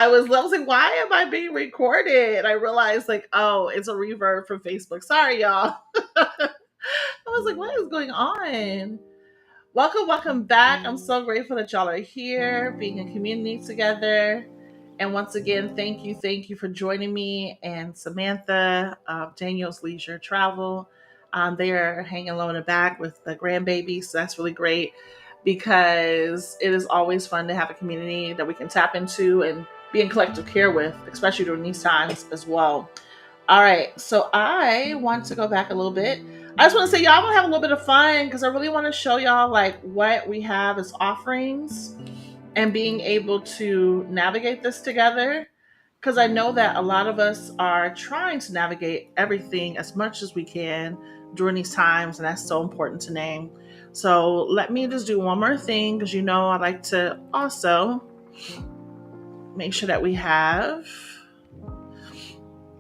I was like, why am I being recorded? And I realized like, oh, it's a reverb from Facebook. Sorry, y'all. I was like, what is going on? Welcome back. I'm so grateful that y'all are here, being in community together. And once again, thank you for joining me and Samantha of Daniel's Leisure Travel. They are hanging low in the back with the grandbaby, so that's really great because it is always fun to have a community that we can tap into and be in collective care with, especially during these times as well. All right, so I want to go back a little bit. I just want to say, y'all, want to have a little bit of fun because I really want to show y'all like what we have as offerings and being able to navigate this together. Because I know that a lot of us are trying to navigate everything as much as we can during these times, and that's so important to name. So let me just do one more thing because you know I like to also make sure that we have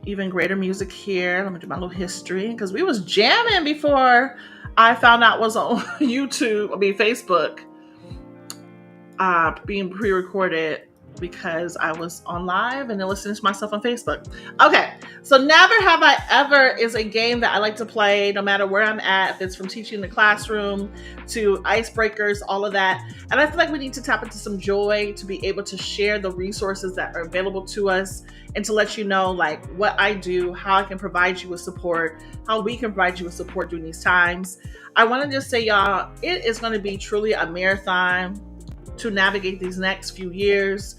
even greater music here. Let me do my little history because we was jamming before I found out was on Facebook, being pre-recorded because I was on live and then listening to myself on Facebook. Okay, so Never Have I Ever is a game that I like to play no matter where I'm at. If it's from teaching in the classroom to icebreakers, all of that. And I feel like we need to tap into some joy to be able to share the resources that are available to us and to let you know like what I do, how I can provide you with support, how we can provide you with support during these times. I want to just say, y'all, it is going to be truly a marathon to navigate these next few years.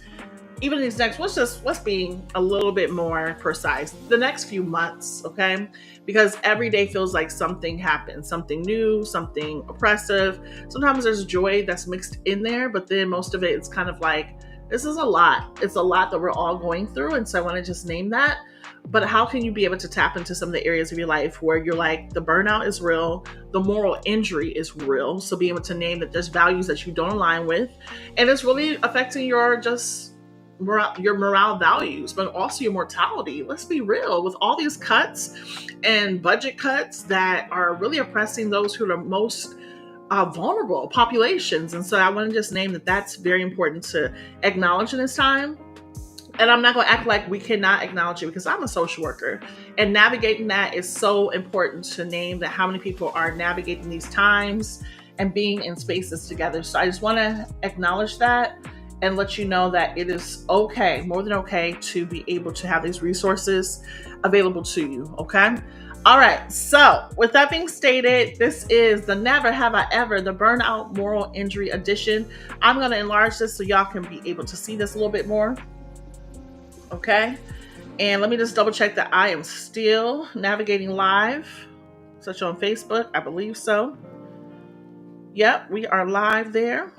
Even these next, let's being a little bit more precise, the next few months, okay? Because every day feels like something happens, something new, something oppressive. Sometimes there's joy that's mixed in there, but then most of it, it's kind of like, this is a lot. It's a lot that we're all going through. And so I want to just name that. But how can you be able to tap into some of the areas of your life where you're like, the burnout is real, the moral injury is real. So being able to name that there's values that you don't align with, and it's really affecting your morale values, but also your mortality. Let's be real, with all these cuts and budget cuts that are really oppressing those who are most vulnerable populations. And so I want to just name that that's very important to acknowledge in this time. And I'm not going to act like we cannot acknowledge it because I'm a social worker, and navigating that is so important to name that how many people are navigating these times and being in spaces together. So I just want to acknowledge that and let you know that it is okay, more than okay, to be able to have these resources available to you. Okay. All right. So with that being stated, this is the Never Have I Ever, the Burnout Moral Injury Edition. I'm going to enlarge this so y'all can be able to see this a little bit more. Okay. And let me just double check that I am still navigating live, such on Facebook. I believe so. Yep. We are live there.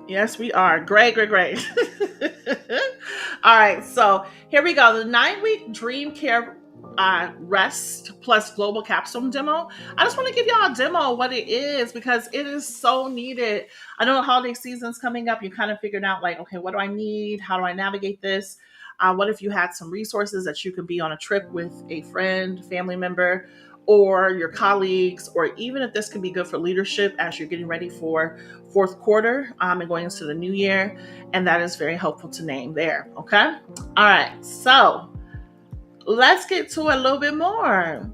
Yes, we are. Great. All right. So here we go. The 9-week Dream Care Rest plus Global Capstone demo. I just want to give y'all a demo of what it is because it is so needed. I know the holiday season's coming up. You kind of figured out like, okay, what do I need? How do I navigate this? What if you had some resources that you could be on a trip with a friend, family member, or your colleagues, or even if this can be good for leadership as you're getting ready for fourth quarter and going into the new year. And that is very helpful to name there. Okay. All right. So let's get to a little bit more.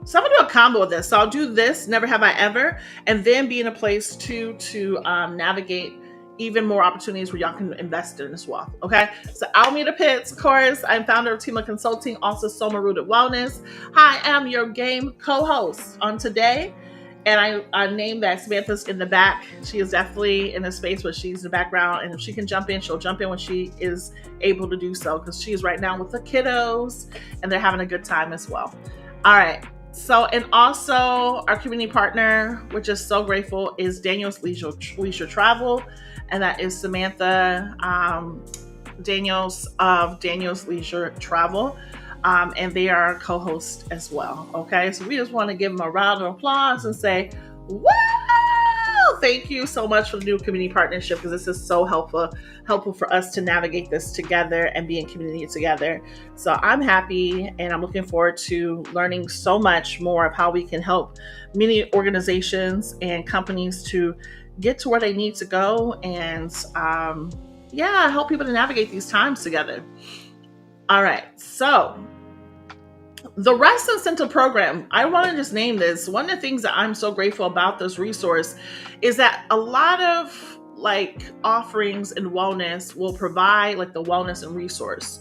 So I'm gonna do a combo of this. So I'll do this, Never Have I Ever, and then be in a place to navigate even more opportunities where y'all can invest in as well. Okay. So Almeda Pitts, of course. I'm founder of Tima Consulting, also Soma Rooted Wellness. Hi, I'm your game co-host on today. And I named that Samantha's in the back. She is definitely in a space where she's in the background. And if she can jump in, she'll jump in when she is able to do so, because she is right now with the kiddos and they're having a good time as well. All right. So, and also our community partner, which is so grateful, is Daniel's Leisure Travel. And that is Samantha Daniels of Daniel's Leisure Travel. And they are co-hosts as well. Okay. So we just want to give them a round of applause and say, wow, thank you so much for the new community partnership, because this is so helpful for us to navigate this together and be in community together. So I'm happy and I'm looking forward to learning so much more of how we can help many organizations and companies to get to where they need to go and yeah, help people to navigate these times together. All right, so the Rest Incentive Program, I want to just name this. One of the things that I'm so grateful about this resource is that a lot of like offerings in wellness will provide like the wellness and resource.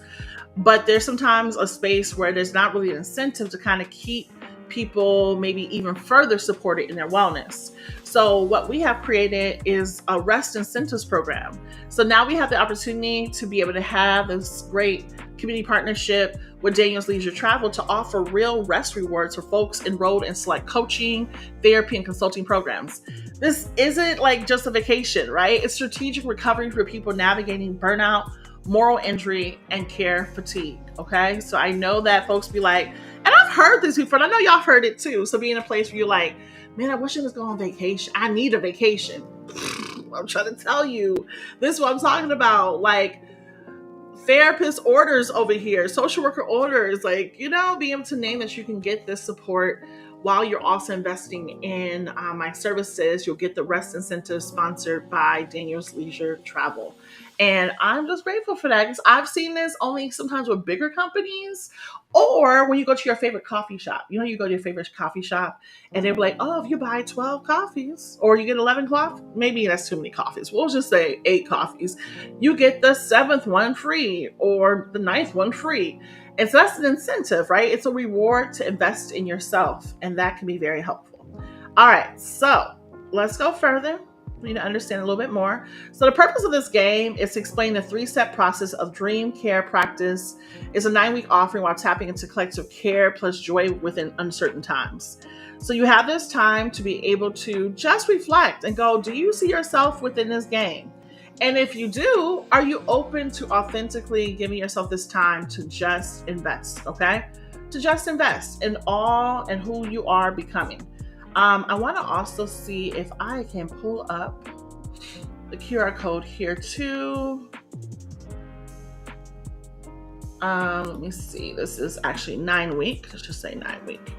But there's sometimes a space where there's not really an incentive to kind of keep people maybe even further supported in their wellness. So what we have created is a rest incentives program. So now we have the opportunity to be able to have this great community partnership with Daniel's Leisure Travel to offer real rest rewards for folks enrolled in select coaching, therapy, and consulting programs. This isn't like just a vacation, right? It's strategic recovery for people navigating burnout, moral injury, and care fatigue. Okay. So I know that folks be like, and I've heard this before, and I know y'all heard it too. So be in a place where you're like, man, I wish I was going on vacation. I need a vacation. I'm trying to tell you, this is what I'm talking about. Like therapist orders over here, social worker orders, like, you know, be able to name that you can get this support while you're also investing in my services. You'll get the rest incentive sponsored by Daniel's Leisure Travel. And I'm just grateful for that because I've seen this only sometimes with bigger companies or when you go to your favorite coffee shop. You know, you go to your favorite coffee shop and they're like, oh, if you buy 12 coffees or you get 11 coffees, maybe that's too many coffees. We'll just say 8 coffees. You get the 7th one free or the 9th one free. And so that's an incentive, right? It's a reward to invest in yourself. And that can be very helpful. All right, so let's go further. We need to understand a little bit more. So the purpose of this game is to explain the 3-step process of dream care practice. It's a 9-week offering while tapping into collective care plus joy within uncertain times. So you have this time to be able to just reflect and go, do you see yourself within this game? And if you do, are you open to authentically giving yourself this time to just invest, okay? To just invest in all and who you are becoming. I want to also see if I can pull up the QR code here too. Let me see. This is actually 9 week. Let's just say 9 week.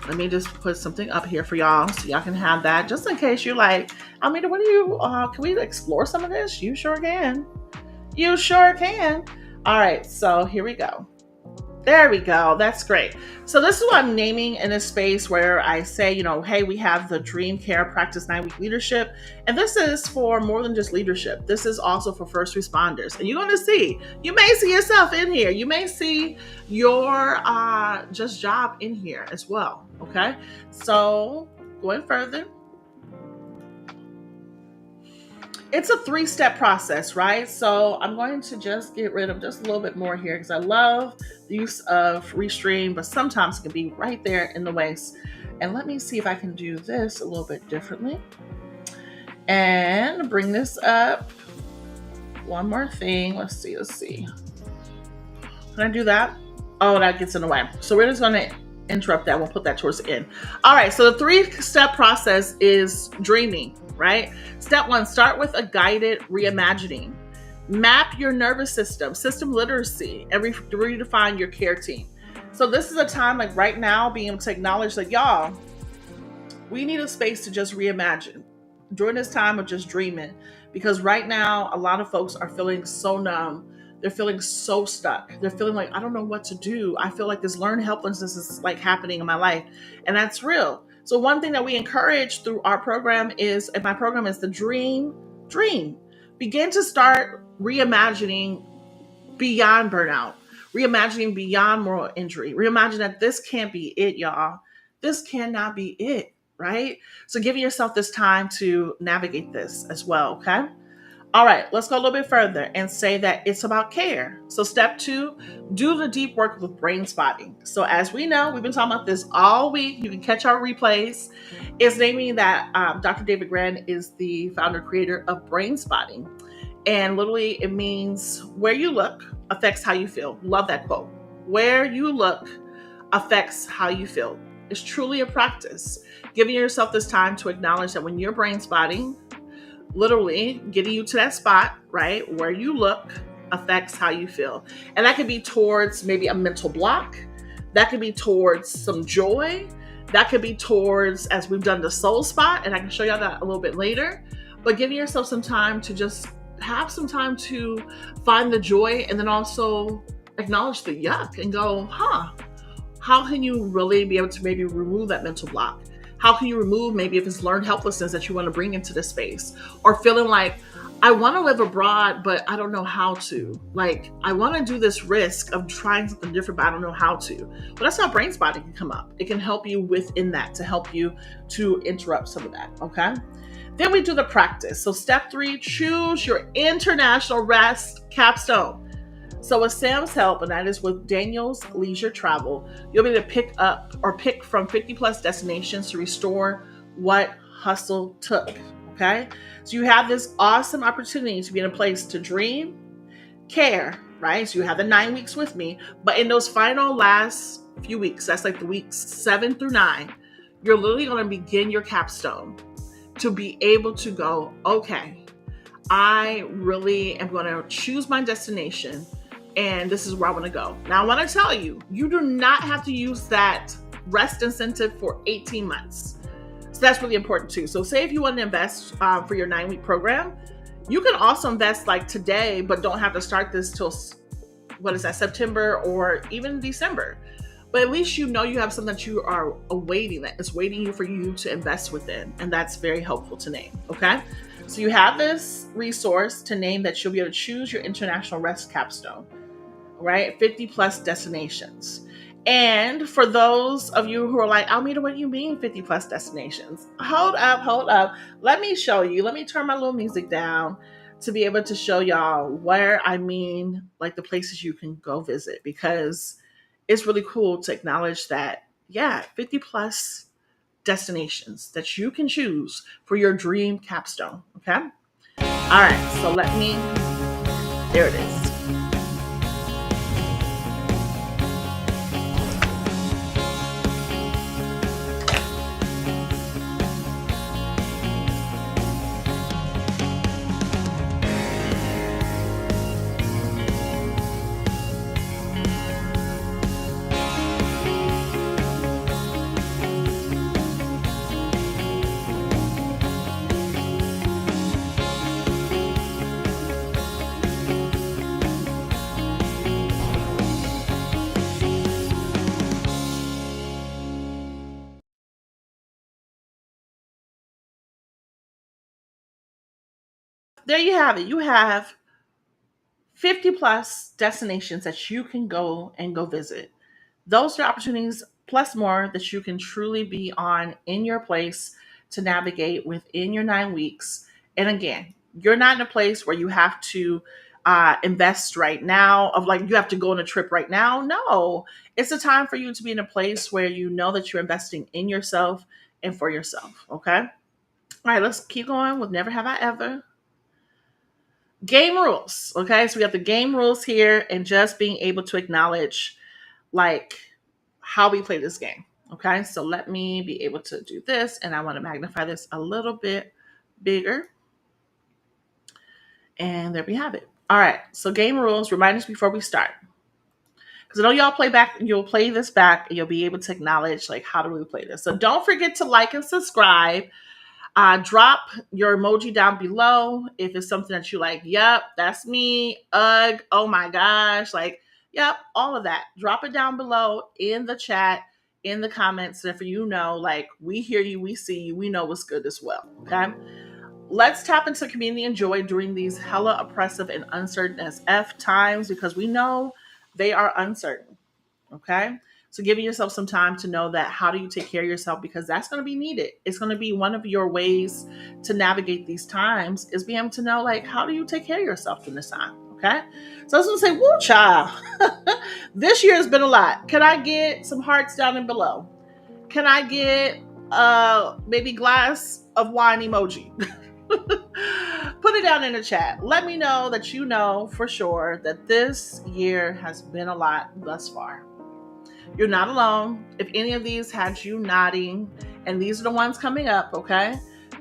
Let me just put something up here for y'all so y'all can have that just in case you're like, Almeida, what do you, can we explore some of this? You sure can. You sure can. All right. So here we go. There we go. That's great. So this is what I'm naming in a space where I say, you know, hey, we have the Dream Care Practice 9-week leadership. And this is for more than just leadership. This is also for first responders. And you're going to see, you may see yourself in here. You may see your just job in here as well. Okay. So going further. It's a 3-step process, right? So I'm going to just get rid of just a little bit more here because I love the use of Restream, but sometimes it can be right there in the waist. And let me see if I can do this a little bit differently. And bring this up. One more thing. Let's see. Can I do that? Oh, that gets in the way. So we're just going to interrupt that. We'll put that towards the end. All right. So the 3-step process is dreaming. Right? Step 1, start with a guided reimagining. Map your nervous system literacy, and redefine your care team. So this is a time like right now being able to acknowledge that y'all, we need a space to just reimagine during this time of just dreaming. Because right now, a lot of folks are feeling so numb. They're feeling so stuck. They're feeling like, I don't know what to do. I feel like this learned helplessness is like happening in my life. And that's real. So one thing that we encourage through our program is, and my program is the dream. Begin to start reimagining beyond burnout, reimagining beyond moral injury, reimagine that this can't be it, y'all. This cannot be it, right? So giving yourself this time to navigate this as well, okay? All right, let's go a little bit further and say that it's about care. So step 2, do the deep work with brain spotting. So as we know, we've been talking about this all week. You can catch our replays. It's naming that Dr. David Grann is the founder, creator of brain spotting. And literally it means where you look affects how you feel. Love that quote. Where you look affects how you feel. It's truly a practice. Giving yourself this time to acknowledge that when you're brain spotting, literally getting you to that spot, right? Where you look affects how you feel. And that could be towards maybe a mental block. That could be towards some joy. That could be towards, as we've done, the soul spot. And I can show y'all that a little bit later. But giving yourself some time to just have some time to find the joy and then also acknowledge the yuck and go, how can you really be able to maybe remove that mental block? How can you remove maybe if it's learned helplessness that you want to bring into this space, or feeling like I want to live abroad, but I don't know how to. Like, I want to do this risk of trying something different, but I don't know how to. Well, that's how brain spotting can come up. It can help you within that to help you to interrupt some of that. Okay. Then we do the practice. So step 3, choose your international rest capstone. So with Sam's help, and that is with Daniel's Leisure Travel, you'll be able to pick from 50 plus destinations to restore what hustle took. Okay. So you have this awesome opportunity to be in a place to dream, care, right? So you have the 9 weeks with me, but in those final last few weeks, that's like the weeks 7 through 9, you're literally going to begin your capstone to be able to go, okay, I really am going to choose my destination and this is where I want to go. Now I want to tell you, you do not have to use that rest incentive for 18 months. So that's really important too. So say if you want to invest for your 9-week program, you can also invest like today, but don't have to start this till, September or even December. But at least you know you have something that you are awaiting, that is waiting for you to invest within. And that's very helpful to name, okay? So you have this resource to name that you'll be able to choose your international rest capstone, right? 50 plus destinations. And for those of you who are like, Almeda, what do you mean 50 plus destinations? Hold up. Let me show you. Let me turn my little music down to be able to show y'all where I mean, like the places you can go visit, because it's really cool to acknowledge that, 50 plus destinations that you can choose for your dream capstone. Okay. All right. So there it is. There you have it. You have 50 plus destinations that you can go visit. Those are opportunities plus more that you can truly be on in your place to navigate within your 9 weeks. And again, you're not in a place where you have to invest right now, of like you have to go on a trip right now. No, it's a time for you to be in a place where you know that you're investing in yourself and for yourself. Okay. All right, let's keep going with Never Have I Ever. Game rules. Okay, so we have the game rules here, and just being able to acknowledge like how we play this game. Okay, so let me be able to do this, and I want to magnify this a little bit bigger. And there we have it. All right, so game rules, remind us before we start. Because I know you'll play this back, and you'll be able to acknowledge like how do we play this. So don't forget to like and subscribe. Drop your emoji down below if it's something that you like. Yep, that's me. Ugh, oh my gosh. Like, yep, all of that. Drop it down below in the chat, in the comments, so for you know, like, we hear you, we see you, we know what's good as well. Okay. Let's tap into community and joy during these hella oppressive and uncertain as F times, because we know they are uncertain. Okay. So giving yourself some time to know that how do you take care of yourself, because that's going to be needed. It's going to be one of your ways to navigate these times, is being able to know like how do you take care of yourself in this time. Okay. So I was going to say, woo child, this year has been a lot. Can I get some hearts down and below? Can I get maybe glass of wine emoji? Put it down in the chat. Let me know that you know for sure that this year has been a lot thus far. You're not alone. If any of these had you nodding, and these are the ones coming up, okay?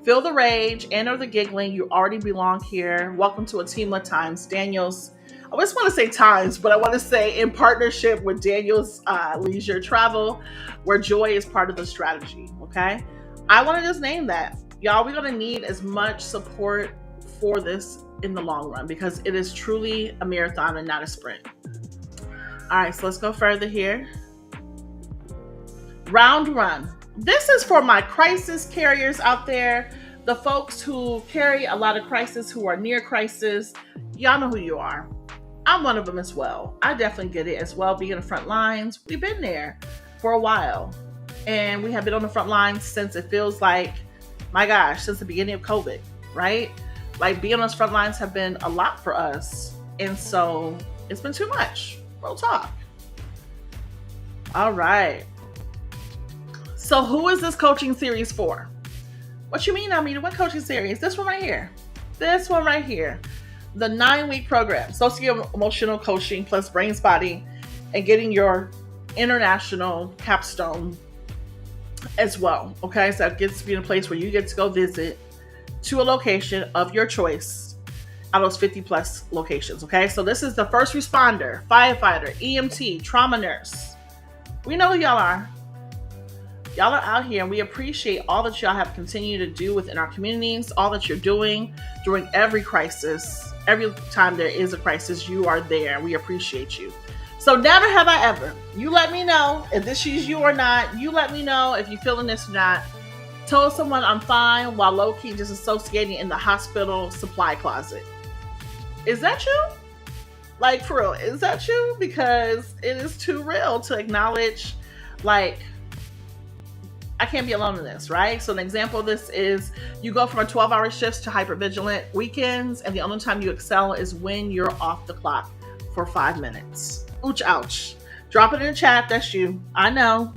Feel the rage and or the giggling. You already belong here. Welcome to a team of Times. Daniel's, I just want to say Times, but I want to say in partnership with Daniel's Leisure Travel, where joy is part of the strategy, okay? I want to just name that. Y'all, we're going to need as much support for this in the long run, because it is truly a marathon and not a sprint. All right, so let's go further here. Round one. This is for my crisis carriers out there, the folks who carry a lot of crisis, who are near crisis. Y'all know who you are. I'm one of them as well. I definitely get it as well. Being in the front lines, we've been there for a while. And we have been on the front lines since, it feels like, my gosh, since the beginning of COVID, right? Like, being on those front lines have been a lot for us. And so it's been too much. Real talk. All right. So who is this coaching series for? What you mean, Amita? What coaching series? This one right here. This one right here. The 9-week program, socio-emotional coaching plus brain spotting, and getting your international capstone as well. Okay, so it gets to be in a place where you get to go visit to a location of your choice out of those 50 plus locations. Okay, so this is the first responder, firefighter, EMT, trauma nurse. We know who y'all are. Y'all are out here, and we appreciate all that y'all have continued to do within our communities, all that you're doing during every crisis. Every time there is a crisis, you are there. We appreciate you. So never have I ever. You let me know if this is you or not. You let me know if you're feeling this or not. Told someone I'm fine while low-key just associating in the hospital supply closet. Is that you? Like, for real, is that you? Because it is too real to acknowledge, like, I can't be alone in this, right? So an example of this is you go from a 12-hour shifts to hypervigilant weekends, and the only time you excel is when you're off the clock for 5 minutes. Ouch, ouch. Drop it in the chat if that's you. I know.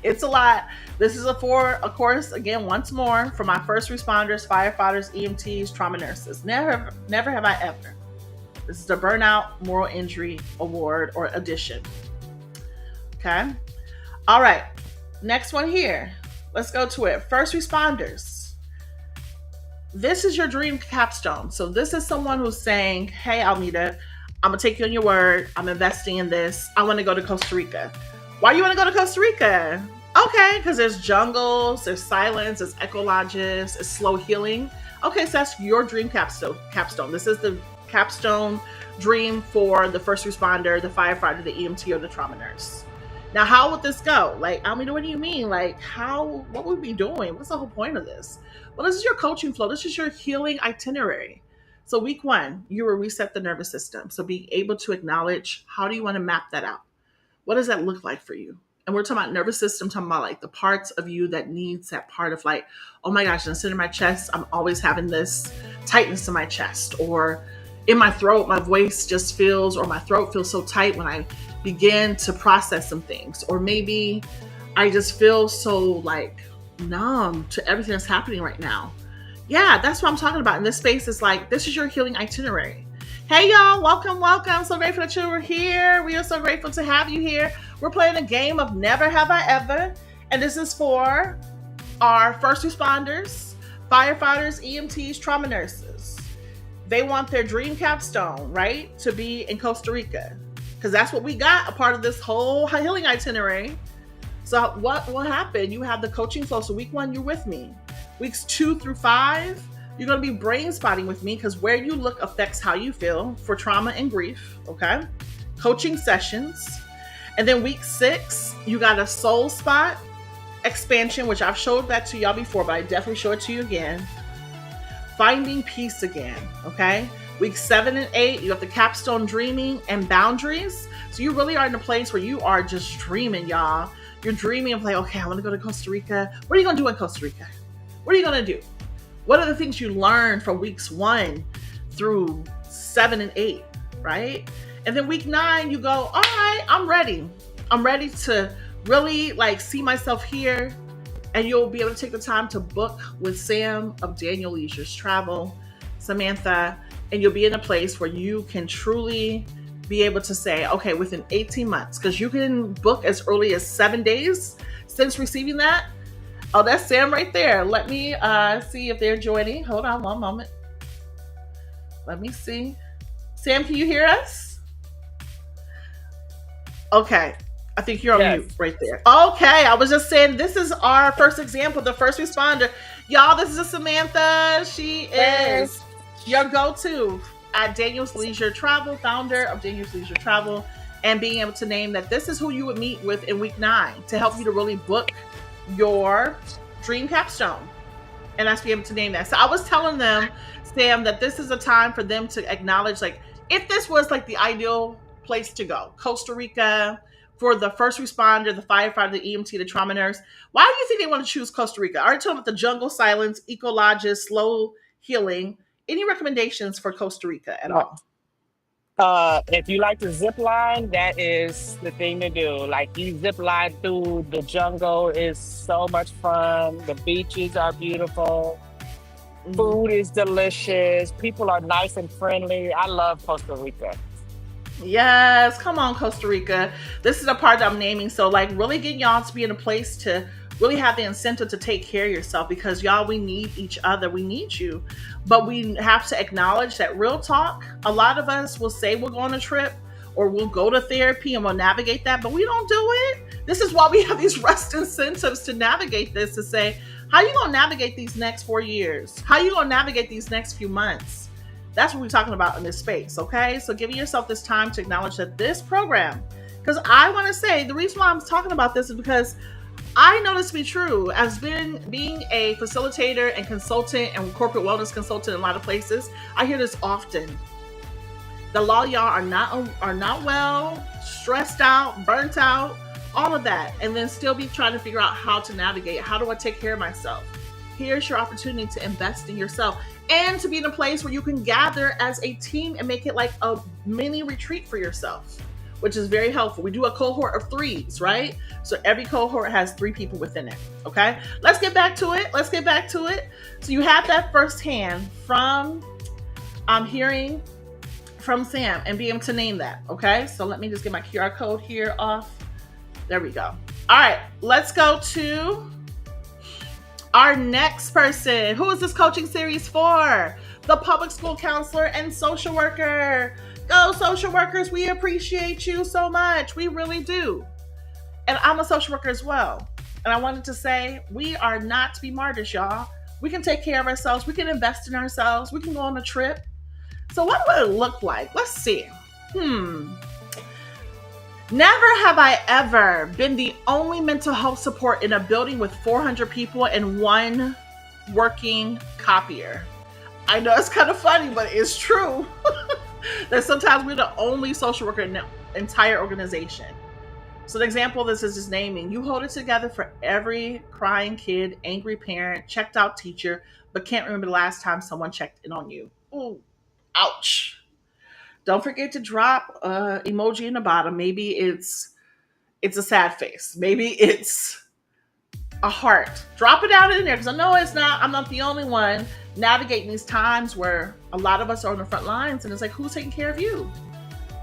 It's a lot. This is of course, again, once more, for my first responders, firefighters, EMTs, trauma nurses. Never have I ever. This is the Burnout Moral Injury Award or Edition. Okay. All right. Next one here. Let's go to it. First responders. This is your dream capstone. So this is someone who's saying, hey, Almeda, I'm going to take you on your word. I'm investing in this. I want to go to Costa Rica. Why do you want to go to Costa Rica? Okay, because there's jungles, there's silence, there's eco lodges, it's slow healing. Okay, so that's your dream capstone. This is the capstone dream for the first responder, the firefighter, the EMT, or the trauma nurse. Now, how would this go? Like, I mean, what do you mean? Like, what would we be doing? What's the whole point of this? Well, this is your coaching flow. This is your healing itinerary. So week 1, you will reset the nervous system. So be able to acknowledge, how do you want to map that out? What does that look like for you? And we're talking about nervous system, talking about like the parts of you that needs that part of like, oh my gosh, in the center of my chest, I'm always having this tightness in my chest, or in my throat, my voice just feels, or my throat feels so tight when I begin to process some things. Or maybe I just feel so like numb to everything that's happening right now. Yeah, that's what I'm talking about. In this space, is like, this is your healing itinerary. Hey y'all, welcome. So grateful that you were here. We are so grateful to have you here. We're playing a game of Never Have I Ever. And this is for our first responders, firefighters, EMTs, trauma nurses. They want their dream capstone, right? To be in Costa Rica. Because that's what we got, a part of this whole healing itinerary. So what will happen? You have the coaching flow. So week 1, you're with me. Weeks 2 through 5, you're going to be brain spotting with me, because where you look affects how you feel for trauma and grief. Okay. Coaching sessions. And then week 6, you got a soul spot expansion, which I've showed that to y'all before, but I definitely show it to you again. Finding peace again. Okay. Week 7 and 8, you have the capstone dreaming and boundaries. So you really are in a place where you are just dreaming, y'all. You're dreaming of like, okay, I want to go to Costa Rica. What are you going to do in Costa Rica? What are you going to do? What are the things you learned from weeks 1 through 7 and 8, right? And then week 9, you go, all right, I'm ready. I'm ready to really like see myself here. And you'll be able to take the time to book with Sam of Daniel Leisure's Travel, Samantha, and you'll be in a place where you can truly be able to say, okay, within 18 months, because you can book as early as 7 days since receiving that. Oh, that's Sam right there. Let me see if they're joining. Hold on one moment. Let me see. Sam, can you hear us? Okay. I think you're on mute right there. Okay. I was just saying, this is our first example, the first responder. Y'all, this is Samantha. She is your go-to at Daniel's Leisure Travel, founder of Daniel's Leisure Travel, and being able to name that this is who you would meet with in week 9 to help you to really book your dream capstone. And that's being able to name that. So I was telling them, Sam, that this is a time for them to acknowledge, like, if this was like the ideal place to go, Costa Rica, for the first responder, the firefighter, the EMT, the trauma nurse, why do you think they want to choose Costa Rica? I already told them about the jungle silence, eco lodges, slow healing. Any recommendations for Costa Rica at all? If you like to zip line, that is the thing to do. Like you zip line through the jungle is so much fun. The beaches are beautiful. Mhm. Food is delicious. People are nice and friendly. I love Costa Rica. Yes, come on, Costa Rica. This is the part that I'm naming. So, like, really getting y'all to be in a place to really have the incentive to take care of yourself because, y'all, we need each other. We need you. But we have to acknowledge that real talk, a lot of us will say we'll go on a trip or we'll go to therapy and we'll navigate that, but we don't do it. This is why we have these rest incentives to navigate this, to say, how you going to navigate these next 4 years? How you going to navigate these next few months? That's what we're talking about in this space, okay? So giving yourself this time to acknowledge that this program, because I want to say the reason why I'm talking about this is because I know this to be true. As being a facilitator and consultant and corporate wellness consultant in a lot of places, I hear this often. The law y'all are not well, stressed out, burnt out, all of that, and then still be trying to figure out how to navigate. How do I take care of myself? Here's your opportunity to invest in yourself and to be in a place where you can gather as a team and make it like a mini retreat for yourself, which is very helpful. We do a cohort of 3s, right? So every cohort has 3 people within it. Okay, let's get back to it. So you have that firsthand from hearing from Sam and be able to name that. Okay, so let me just get my QR code here off. There we go. All right, let's go to our next person. Who is this coaching series for? The public school counselor and social worker. Go social workers, we appreciate you so much. We really do. And I'm a social worker as well. And I wanted to say, we are not to be martyrs, y'all. We can take care of ourselves. We can invest in ourselves. We can go on a trip. So what would it look like? Let's see. Never have I ever been the only mental health support in a building with 400 people and 1 working copier. I know it's kind of funny, but it's true. That sometimes we're the only social worker in the entire organization. So the example of this is just naming. You hold it together for every crying kid, angry parent, checked out teacher, but can't remember the last time someone checked in on you. Ooh, ouch. Don't forget to drop emoji in the bottom. Maybe it's a sad face. Maybe it's a heart. Drop it out in there because I know I'm not the only one navigating these times where a lot of us are on the front lines and it's like, who's taking care of you?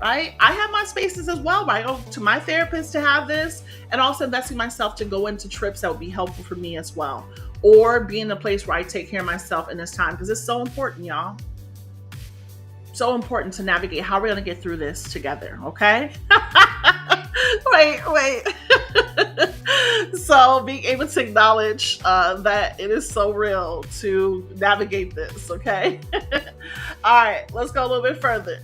Right? I have my spaces as well where I go to my therapist to have this and also investing myself to go into trips that would be helpful for me as well. Or be in a place where I take care of myself in this time because it's so important, y'all. So important to navigate how we're going to get through this together, okay? wait. So being able to acknowledge that it is so real to navigate this, okay? All right, let's go a little bit further.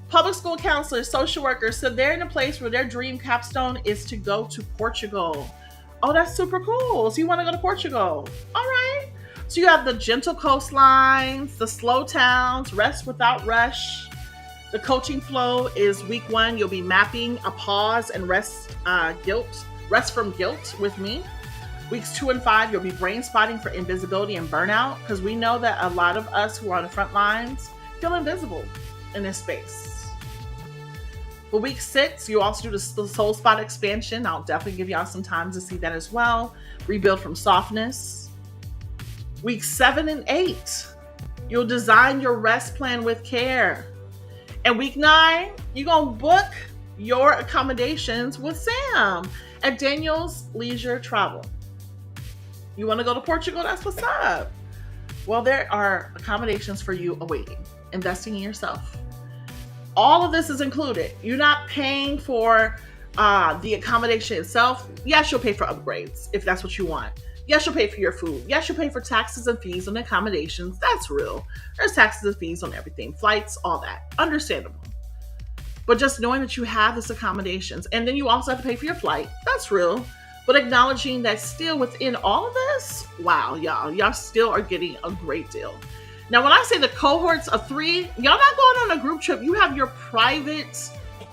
Public school counselors, social workers, so they're in a place where their dream capstone is to go to Portugal. Oh, that's super cool. So you want to go to Portugal. All right. So you have the gentle coastlines, the slow towns, rest without rush. The coaching flow is week 1. You'll be mapping a pause and rest from guilt with me. Weeks 2 and 5, you'll be brain spotting for invisibility and burnout because we know that a lot of us who are on the front lines feel invisible in this space. For week 6, you also do the soul spot expansion. I'll definitely give y'all some time to see that as well. Rebuild from softness. Week 7 and 8, you'll design your rest plan with care. And week 9, you're going to book your accommodations with Sam at Daniel's Leisure Travel. You want to go to Portugal? That's what's up. Well, there are accommodations for you awaiting. Investing in yourself. All of this is included. You're not paying for the accommodation itself. Yes, you'll pay for upgrades if that's what you want. Yes, you'll pay for your food. Yes, you'll pay for taxes and fees and accommodations. That's real. There's taxes and fees on everything, flights, all that. Understandable. But just knowing that you have this accommodations, and then you also have to pay for your flight. That's real. But acknowledging that still within all of this, wow, y'all still are getting a great deal. Now, when I say the cohorts of 3, y'all not going on a group trip. You have your private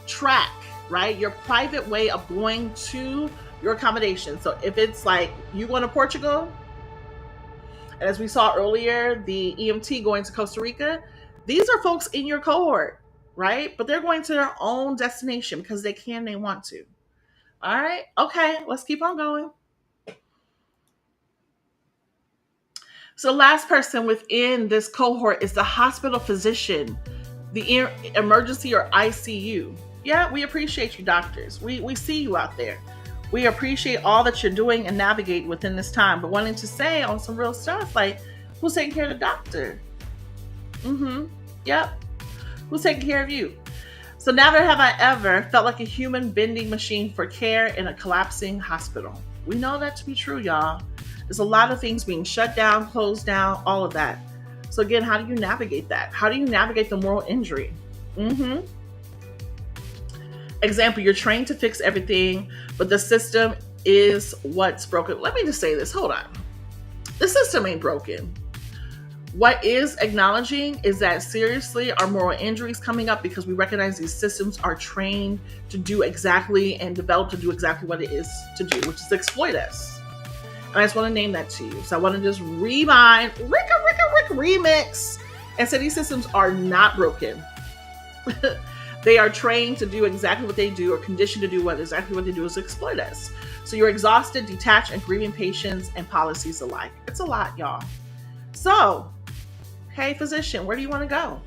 track, right? Your private way of going to your accommodation. So if it's like you going to Portugal, and as we saw earlier, the EMT going to Costa Rica, these are folks in your cohort, right? But they're going to their own destination because they can, they want to. All right. Okay. Let's keep on going. So the last person within this cohort is the hospital physician, the emergency or ICU. Yeah, we appreciate you, doctors. We see you out there. We appreciate all that you're doing and navigate within this time, but wanting to say on some real stuff, like, who's taking care of the doctor? Yep. Who's taking care of you? So never have I ever felt like a human bending machine for care in a collapsing hospital. We know that to be true, y'all. There's a lot of things being shut down, closed down, all of that. So again, how do you navigate that? How do you navigate the moral injury? Example, you're trained to fix everything, but the system is what's broken. Let me just say this. Hold on. The system ain't broken. What is acknowledging is that seriously, our moral injuries coming up because we recognize these systems are trained to do exactly and developed to do exactly what it is to do, which is exploit us. And I just want to name that to you. So I want to just remind, Rick remix, and say these systems are not broken. They are trained to do exactly what they do or conditioned to do exactly what they do is exploit us. So you're exhausted, detached, and grieving patients and policies alike. It's a lot, y'all. So, hey, physician, where do you want to go?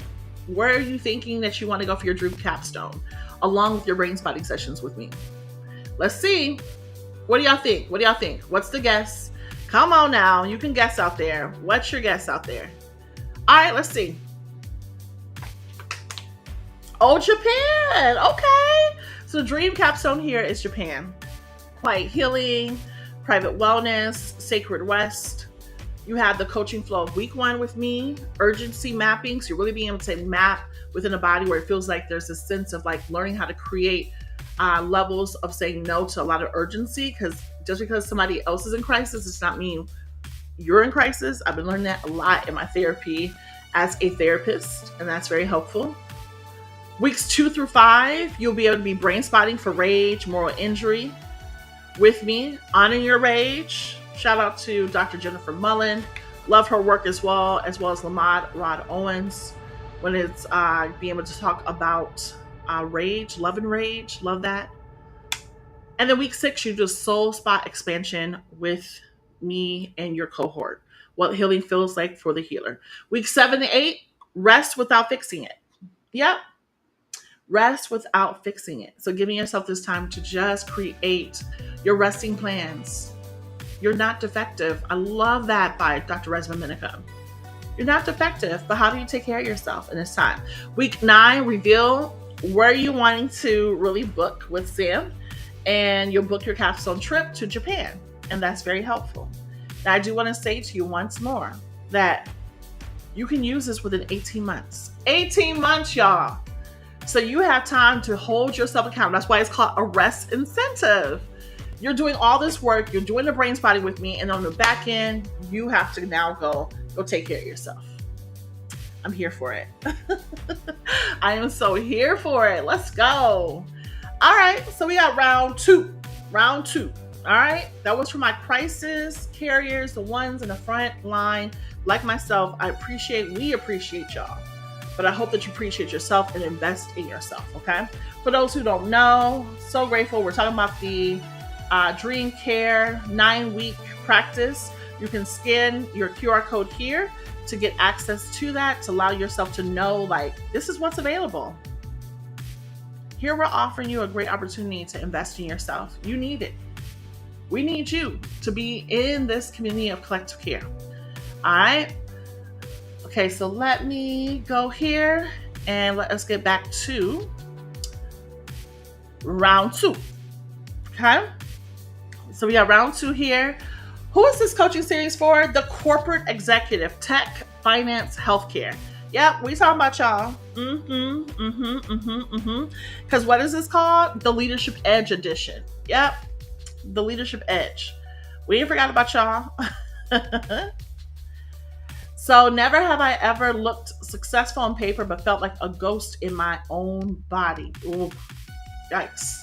Where are you thinking that you want to go for your dream capstone, along with your brain spotting sessions with me? Let's see. What do y'all think? What's the guess? Come on now. You can guess out there. What's your guess out there? All right, let's see. Oh, Japan. Okay. So the dream capstone here is Japan. Quiet healing, private wellness, sacred rest. You have the coaching flow of week 1 with me, urgency mapping. So you're really being able to map within a body where it feels like there's a sense of like learning how to create levels of saying no to a lot of urgency, because just because somebody else is in crisis, does not mean you're in crisis. I've been learning that a lot in my therapy as a therapist, and that's very helpful. Weeks 2 through 5, you'll be able to be brain spotting for rage, moral injury with me, honoring your rage. Shout out to Dr. Jennifer Mullen. Love her work as well as Lamad Rod Owens when it's being able to talk about rage, love and rage. Love that. And then week 6, you do soul spot expansion with me and your cohort. What healing feels like for the healer. Week 7 to 8, rest without fixing it. Yep. Rest without fixing it. So giving yourself this time to just create your resting plans. You're not defective. I love that by Dr. Resma Minica. You're not defective, but how do you take care of yourself in this time? Week 9, reveal where you're wanting to really book with Sam, and you'll book your capstone trip to Japan. And that's very helpful. Now, I do want to say to you once more that you can use this within 18 months. 18 months, y'all. So you have time to hold yourself accountable. That's why it's called a rest incentive. You're doing all this work. You're doing the brain spotting with me. And on the back end, you have to now go take care of yourself. I'm here for it. I am so here for it. Let's go. All right. So we got round 2. Round 2. All right. That was for my crisis carriers, the ones in the front line. Like myself, we appreciate y'all. But I hope that you appreciate yourself and invest in yourself, okay? For those who don't know, so grateful. We're talking about the Dream Care 9-week practice. You can scan your QR code here to get access to that, to allow yourself to know, like, this is what's available. Here we're offering you a great opportunity to invest in yourself. You need it. We need you to be in this community of collective care. All right? Okay, so let me go here and let us get back to round 2. Okay? So we got round 2 here. Who is this coaching series for? The corporate executive, tech, finance, healthcare. Yep, we talking about y'all. Because what is this called? The Leadership Edge Edition. Yep, the Leadership Edge. We ain't forgot about y'all. So never have I ever looked successful on paper but felt like a ghost in my own body. Ooh, yikes.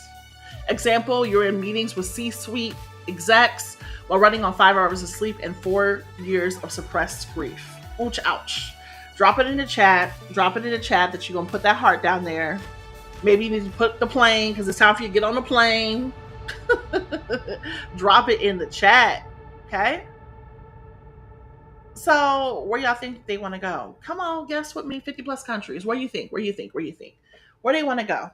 Example, you're in meetings with C-suite execs while running on 5 hours of sleep and 4 years of suppressed grief. Ouch, ouch. Drop it in the chat. Drop it in the chat that you're going to put that heart down there. Maybe you need to put the plane because it's time for you to get on the plane. Drop it in the chat. Okay? So where y'all think they want to go? Come on, guess with me. 50 plus countries. Where you think? Where you think? Where you think? Where do they want to go?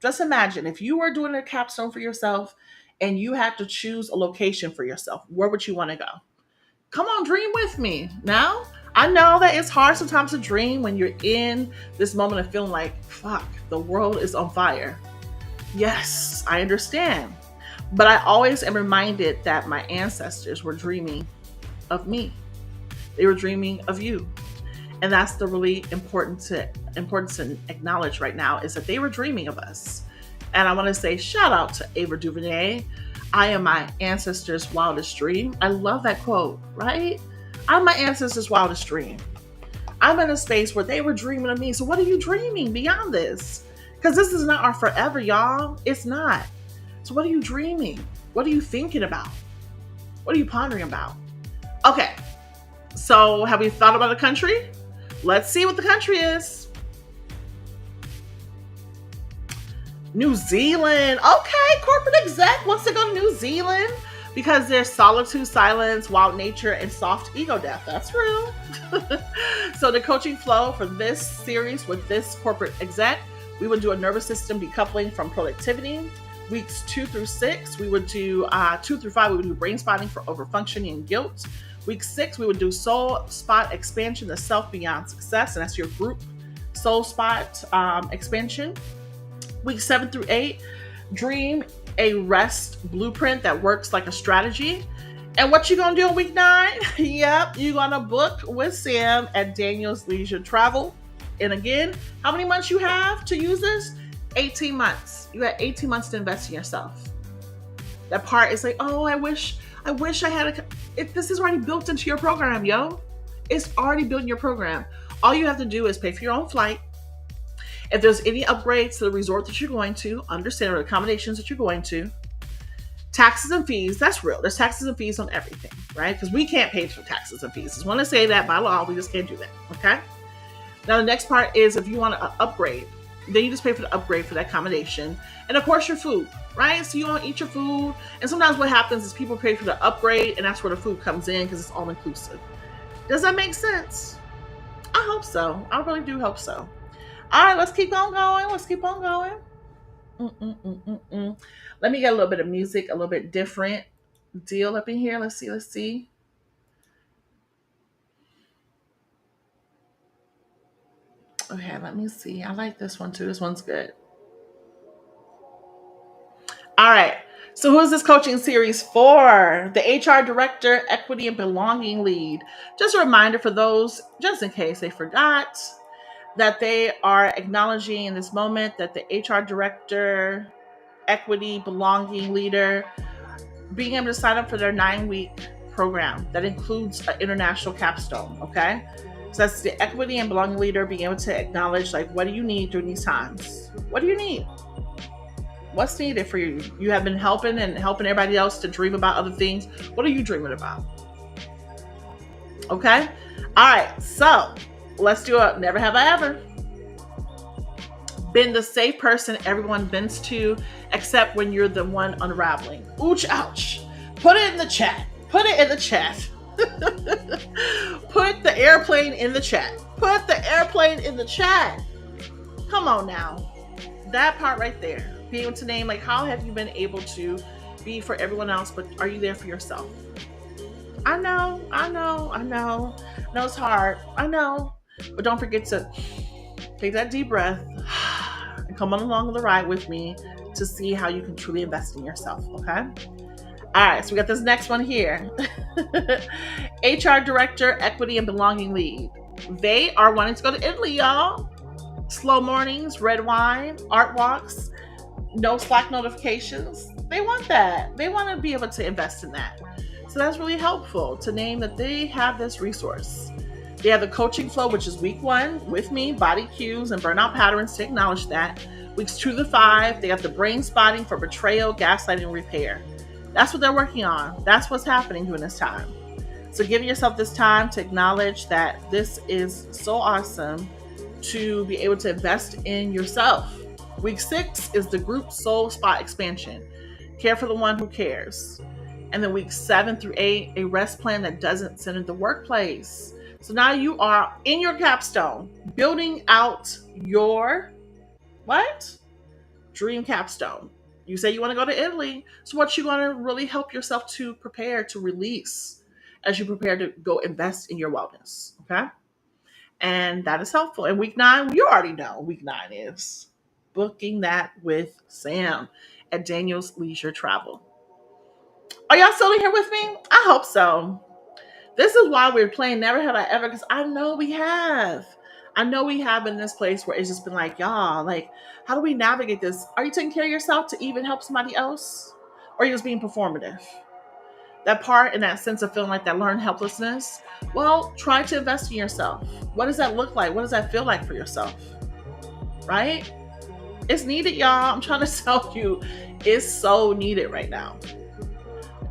Just imagine if you were doing a capstone for yourself and you had to choose a location for yourself, where would you want to go? Come on, dream with me. Now, I know that it's hard sometimes to dream when you're in this moment of feeling like, fuck, the world is on fire. Yes, I understand. But I always am reminded that my ancestors were dreaming of me. They were dreaming of you. And that's the really important to acknowledge right now is that they were dreaming of us. And I want to say shout out to Ava DuVernay. I am my ancestors' wildest dream. I love that quote, right? I'm my ancestors' wildest dream. I'm in a space where they were dreaming of me. So what are you dreaming beyond this? Because this is not our forever, y'all. It's not. So what are you dreaming? What are you thinking about? What are you pondering about? Okay. So have we thought about a country? Let's see what the country is. New Zealand. Okay, corporate exec wants to go to New Zealand because there's solitude, silence, wild nature, and soft ego death. That's real. So the coaching flow for this series with this corporate exec, we would do a nervous system decoupling from productivity. Weeks 2 through 6, we would do 2 through 5, we would do brain spotting for overfunctioning and guilt. Week 6, we would do soul spot expansion, the self beyond success, and that's your group soul spot expansion. Week 7 through 8, dream a rest blueprint that works like a strategy. And what you gonna do in week 9? Yep, you're gonna book with Sam at Daniel's Leisure Travel. And again, how many months you have to use this? 18 months. You had 18 months to invest in yourself. That part is like, oh, I wish I had this is already built into your program, yo. It's already built in your program. All you have to do is pay for your own flight. If there's any upgrades to the resort that you're going to, understand the accommodations that you're going to, taxes and fees, that's real. There's taxes and fees on everything, right? Because we can't pay for taxes and fees. I just want to say that by law, we just can't do that, okay? Now, the next part is if you want to upgrade, then you just pay for the upgrade for that accommodation. And of course, your food, right? So you want to eat your food. And sometimes what happens is people pay for the upgrade and that's where the food comes in because it's all inclusive. Does that make sense? I hope so. I really do hope so. All right, let's keep on going. Let's keep on going. Let me get a little bit of music, a little bit different deal up in here. Let's see. Okay, let me see. I like this one too. This one's good. All right. So who is this coaching series for? The HR director, equity and belonging lead. Just a reminder for those, just in case they forgot, that they are acknowledging in this moment that the HR director, equity, belonging leader, being able to sign up for their 9-week program that includes an international capstone. Okay. So that's the equity and belonging leader being able to acknowledge, like, what do you need during these times? What do you need? What's needed for you? You have been helping everybody else to dream about other things. What are you dreaming about? Okay. All right. So let's do a never have I ever been the safe person everyone bends to, except when you're the one unraveling. Ouch, ouch. Put it in the chat. Put it in the chat. Put the airplane in the chat. Put the airplane in the chat. Come on now. That part right there. Being able to name, like, how have you been able to be for everyone else, but are you there for yourself? I know. No, it's hard. I know. But don't forget to take that deep breath and come on along the ride with me to see how you can truly invest in yourself, okay? All right, so we got this next one here. HR Director, Equity and Belonging Lead. They are wanting to go to Italy, y'all. Slow mornings, red wine, art walks, no Slack notifications. They want that. They want to be able to invest in that. So that's really helpful to name that they have this resource. They have the coaching flow, which is week 1 with me, body cues and burnout patterns to acknowledge that. Weeks 2 to 5, they have the brain spotting for betrayal, gaslighting, and repair. That's what they're working on. That's what's happening during this time. So give yourself this time to acknowledge that this is so awesome to be able to invest in yourself. Week 6 is the group soul spot expansion. Care for the one who cares. And then week 7 through 8, a rest plan that doesn't center the workplace. So now you are in your capstone, building out your what? Dream capstone. You say you want to go to Italy. So what you want to really help yourself to prepare to release as you prepare to go invest in your wellness. Okay. And that is helpful. And week 9, you already know week 9 is booking that with Sam at Daniel's Leisure Travel. Are y'all still here with me? I hope so. This is why we're playing Never Have I Ever, because I know we have. I know we have been in this place where it's just been like, y'all, like, how do we navigate this? Are you taking care of yourself to even help somebody else? Or are you just being performative? That part and that sense of feeling like that learned helplessness, well, try to invest in yourself. What does that look like? What does that feel like for yourself? Right? It's needed, y'all. I'm trying to tell you, it's so needed right now.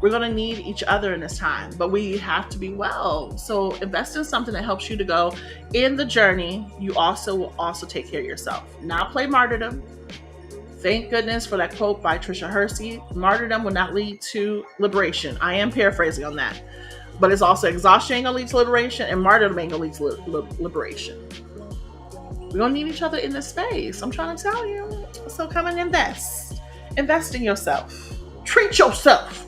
We're going to need each other in this time, but we have to be well. So invest in something that helps you to go in the journey. You will also take care of yourself. Not play martyrdom. Thank goodness for that quote by Tricia Hersey. Martyrdom will not lead to liberation. I am paraphrasing on that. But it's also exhaustion ain't going to lead to liberation, and martyrdom ain't going to lead to liberation. We're going to need each other in this space. I'm trying to tell you. So come and invest. Invest in yourself. Treat yourself.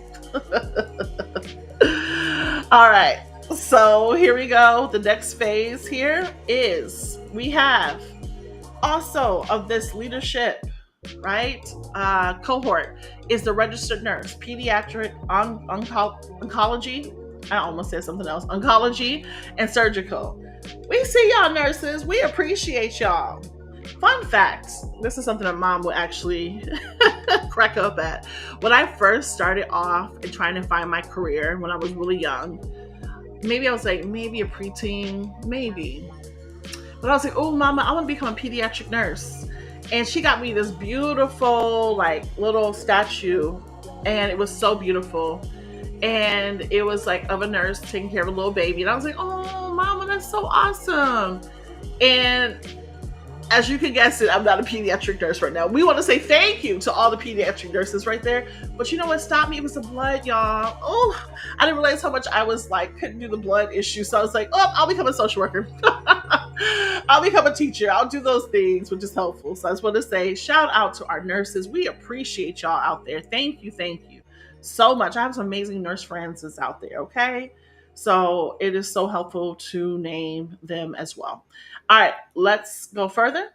All right. So here we go. The next phase here is we have also of this leadership, right? Cohort is the registered nurse, pediatric oncology. I almost said something else. Oncology and surgical. We see y'all nurses. We appreciate y'all. Fun fact. This is something that mom would actually crack up at. When I first started off and trying to find my career when I was really young, maybe I was like, maybe a preteen, maybe. But I was like, oh, mama, I want to become a pediatric nurse. And she got me this beautiful, like, little statue. And it was so beautiful. And it was like of a nurse taking care of a little baby. And I was like, oh, mama, that's so awesome. And as you can guess it, I'm not a pediatric nurse right now. We want to say thank you to all the pediatric nurses right there. But you know what stopped me? It was the blood, y'all. Oh, I didn't realize how much I was like, couldn't do the blood issue. So I was like, oh, I'll become a social worker. I'll become a teacher. I'll do those things, which is helpful. So I just want to say shout out to our nurses. We appreciate y'all out there. Thank you so much. I have some amazing nurse friends that's out there, okay? So it is so helpful to name them as well. All right, let's go further.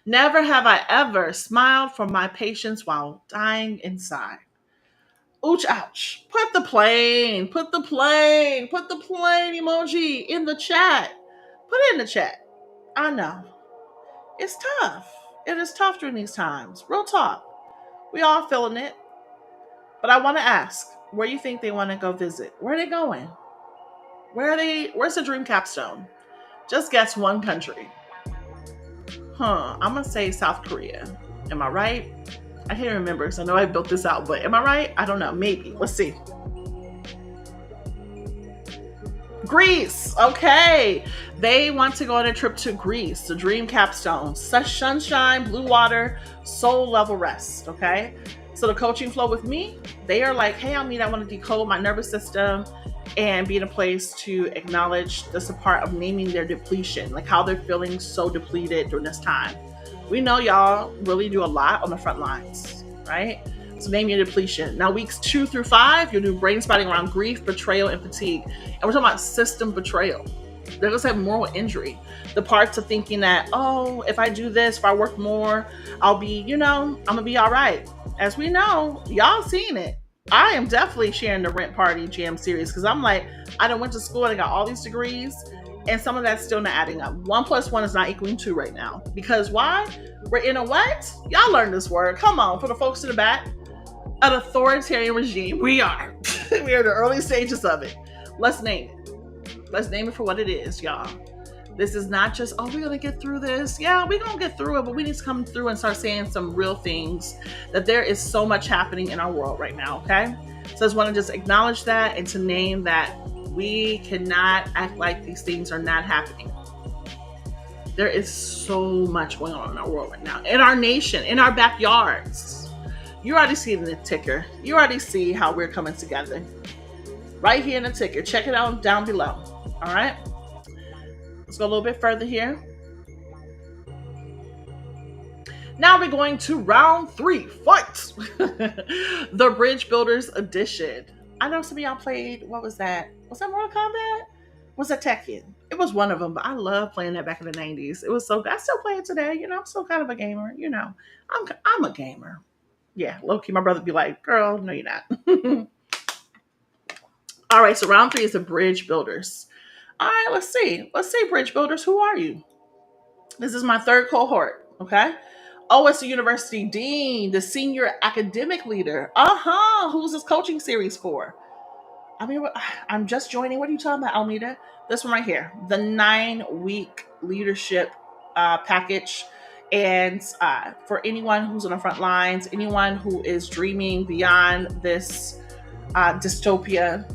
Never have I ever smiled for my patients while dying inside. Ouch, ouch. Put the plane emoji in the chat. Put it in the chat. I know. It's tough. It is tough during these times. Real talk. We all feeling it. But I want to ask, where do you think they want to go visit? Where are they going? Where's the dream capstone? Just guess one country. I'm going to say South Korea. Am I right? I can't remember because I know I built this out, but am I right? I don't know. Maybe. Let's see. Greece. Okay. They want to go on a trip to Greece. The dream capstone. Such sunshine, blue water, soul level rest. Okay. So the coaching flow with me, they are like, hey, I want to decode my nervous system and be in a place to acknowledge this part of naming their depletion, like how they're feeling so depleted during this time. We know y'all really do a lot on the front lines, right? So name your depletion. Now, weeks 2 through 5, you'll do brain spotting around grief, betrayal, and fatigue. And we're talking about system betrayal. They're going to have moral injury. The parts of thinking that, oh, if I do this, if I work more, I'll be, I'm going to be all right. as we know, y'all seen it. I am definitely sharing the Rent Party Jam series because I'm like, I done went to school and I got all these degrees, and some of that's still not adding up. 1 plus 1 is not equaling 2 right now. Because why? We're in a what? Y'all learn this word. Come on, for the folks in the back. An authoritarian regime. We are. We are in the early stages of it. Let's name it. Let's name it for what it is, y'all. This is not just, oh, we're going to get through this. Yeah, we're going to get through it, but we need to come through and start saying some real things, that there is so much happening in our world right now, okay? So I just want to just acknowledge that and to name that we cannot act like these things are not happening. There is so much going on in our world right now, in our nation, in our backyards. You already see it in the ticker. You already see how we're coming together. Right here in the ticker. Check it out down below. All right? Let's go a little bit further here. Now we're going to round 3. Fight! The Bridge Builders Edition. I know some of y'all played, what was that? Was that Mortal Kombat? Was that Tekken? It was one of them, but I love playing that back in the 90s. It was so good. I still play it today. You know, I'm still kind of a gamer. You know, I'm a gamer. Yeah, low-key, my brother be like, girl, no, you're not. All right, so round 3 is the Bridge Builders. All right, let's see. Let's see, Bridge Builders, who are you? This is my 3rd cohort, okay? Oh, it's the university dean, the senior academic leader. Who's this coaching series for? I mean, I'm just joining. What are you talking about, Almeida? This one right here, the 9-week leadership package. And for anyone who's on the front lines, anyone who is dreaming beyond this dystopia,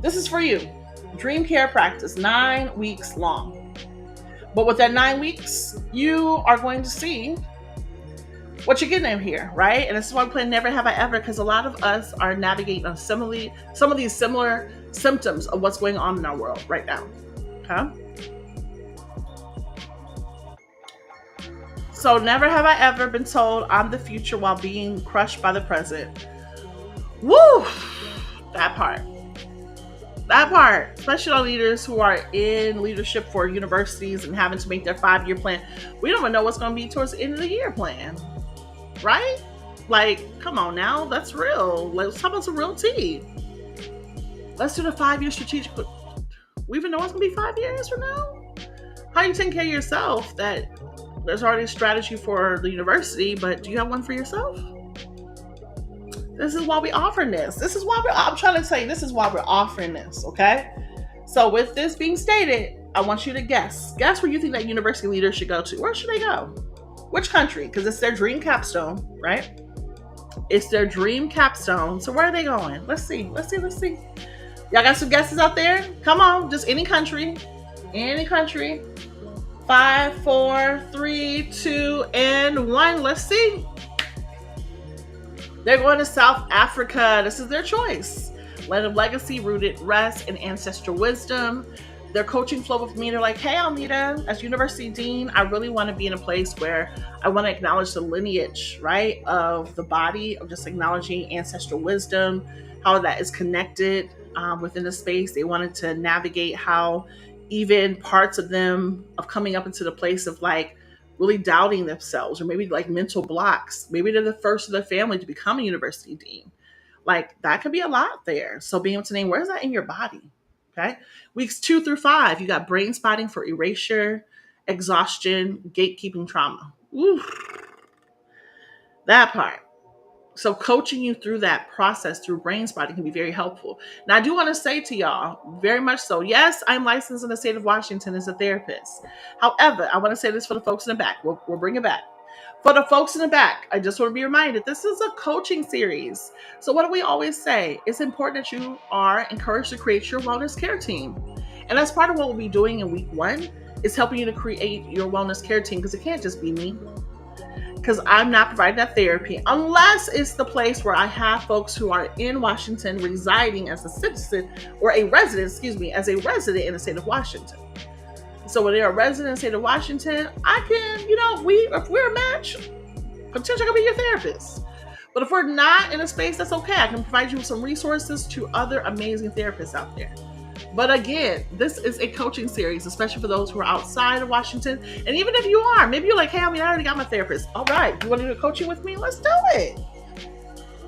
this is for you. Dream Care Practice, 9 weeks long. But with that 9 weeks, you are going to see what you're getting in here, right? And this is why we play Never Have I Ever, because a lot of us are navigating on some of these similar symptoms of what's going on in our world right now. Okay? So never have I ever been told I'm the future while being crushed by the present. Woo! That part. Especially our leaders who are in leadership for universities and having to make their 5-year plan. We don't even know what's going to be towards the end of the year plan. Right? Like, come on now. That's real. Let's talk about some real tea. Let's do the 5-year strategic. We even know what's going to be 5 years from now? How do you take care of yourself? That there's already a strategy for the university, but do you have one for yourself? This is why we offering this. I'm trying to tell you, this is why we're offering this, okay? So with this being stated, I want you to guess. Guess where you think that university leader should go to. Where should they go? Which country? Because it's their dream capstone, right? It's their dream capstone. So where are they going? Let's see. Y'all got some guesses out there? Come on, just any country. Any country. 5, 4, 3, 2, and 1. Let's see. They're going to South Africa. This is their choice. Land of legacy, rooted rest, and ancestral wisdom. Their coaching flow with me. They're like, hey, Almeida, as university dean, I really want to be in a place where I want to acknowledge the lineage, right, of the body, of just acknowledging ancestral wisdom, how that is connected within the space. They wanted to navigate how even parts of them of coming up into the place of like really doubting themselves, or maybe like mental blocks. Maybe they're the first of their family to become a university dean. Like that could be a lot there. So being able to name, where's that in your body? Okay. Weeks 2 through 5, you got brain spotting for erasure, exhaustion, gatekeeping trauma. Ooh, that part. So coaching you through that process through brain spotting can be very helpful. Now, I do want to say to y'all, very much so, yes, I'm licensed in the state of Washington as a therapist. However, I want to say this for the folks in the back. We'll bring it back. For the folks in the back, I just want to be reminded, this is a coaching series. So what do we always say? It's important that you are encouraged to create your wellness care team. And that's part of what we'll be doing in week 1 is helping you to create your wellness care team, because it can't just be me. Because I'm not providing that therapy unless it's the place where I have folks who are in Washington residing as a citizen or a resident, as a resident in the state of Washington. So when they're a resident in the state of Washington, I can, if we're a match, potentially I can be your therapist. But if we're not in a space, that's okay. I can provide you with some resources to other amazing therapists out there. But again, this is a coaching series, especially for those who are outside of Washington. And even if you are, maybe you're like, hey, I already got my therapist. All right, you want to do coaching with me? Let's do it.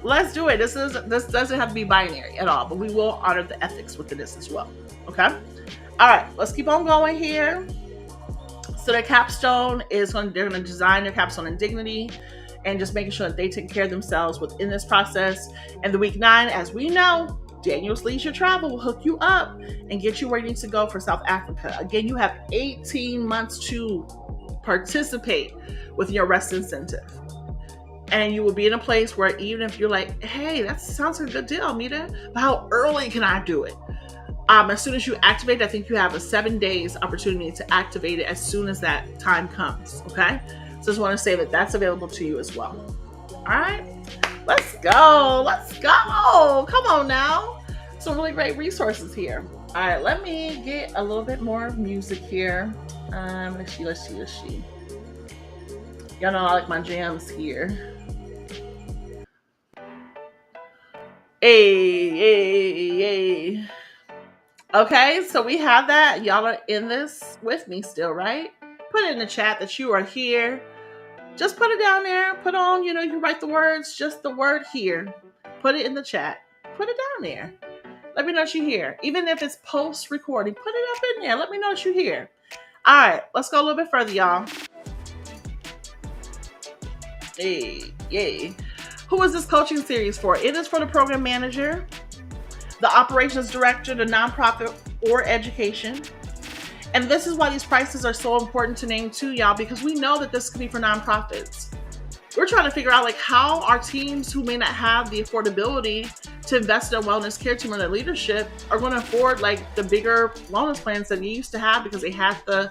let's do it. This doesn't have to be binary at all, but we will honor the ethics within this as well. Okay. All right, let's keep on going here. So their capstone they're going to design their capstone in dignity and just making sure that they take care of themselves within this process. And the week 9, as we know, Daniel's Leisure Travel will hook you up and get you where you need to go for South Africa. Again, you have 18 months to participate with your rest incentive. And you will be in a place where even if you're like, hey, that sounds like a good deal, Almeda, but how early can I do it? As soon as you activate, I think you have a 7 days opportunity to activate it as soon as that time comes, okay? So just want to say that that's available to you as well. All right, let's go. Come on now. Some really great resources here. All right, let me get a little bit more music here. Let's see. Y'all know I like my jams here. Hey. Okay, so we have that. Y'all are in this with me still, right? Put it in the chat that you are here. Just put it down there. Put on, you can write the words, just the word here. Put it in the chat. Put it down there. Let me know that you're here. Even if it's post-recording, put it up in there. Let me know that you're here. All right, let's go a little bit further, y'all. Hey, yay. Who is this coaching series for? It is for the program manager, the operations director, the nonprofit, or education. And this is why these prices are so important to name too, y'all, because we know that this could be for nonprofits. We're trying to figure out how our teams who may not have the affordability to invest in a wellness care team or their leadership are going to afford the bigger wellness plans that they used to have because they had the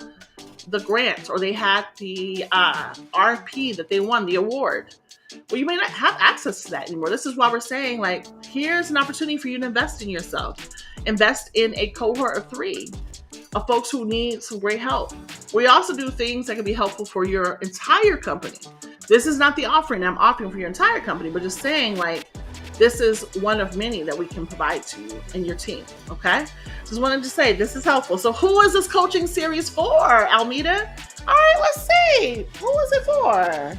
grant or they had the RFP that they won, the award. Well, you may not have access to that anymore. This is why we're saying, here's an opportunity for you to invest in yourself. Invest in a cohort of 3 of folks who need some great help. We also do things that can be helpful for your entire company. This is not the offering I'm offering for your entire company, but just saying, this is one of many that we can provide to you and your team, okay? Just wanted to say this is helpful. So who is this coaching series for, Almeda? All right, let's see. Who is it for?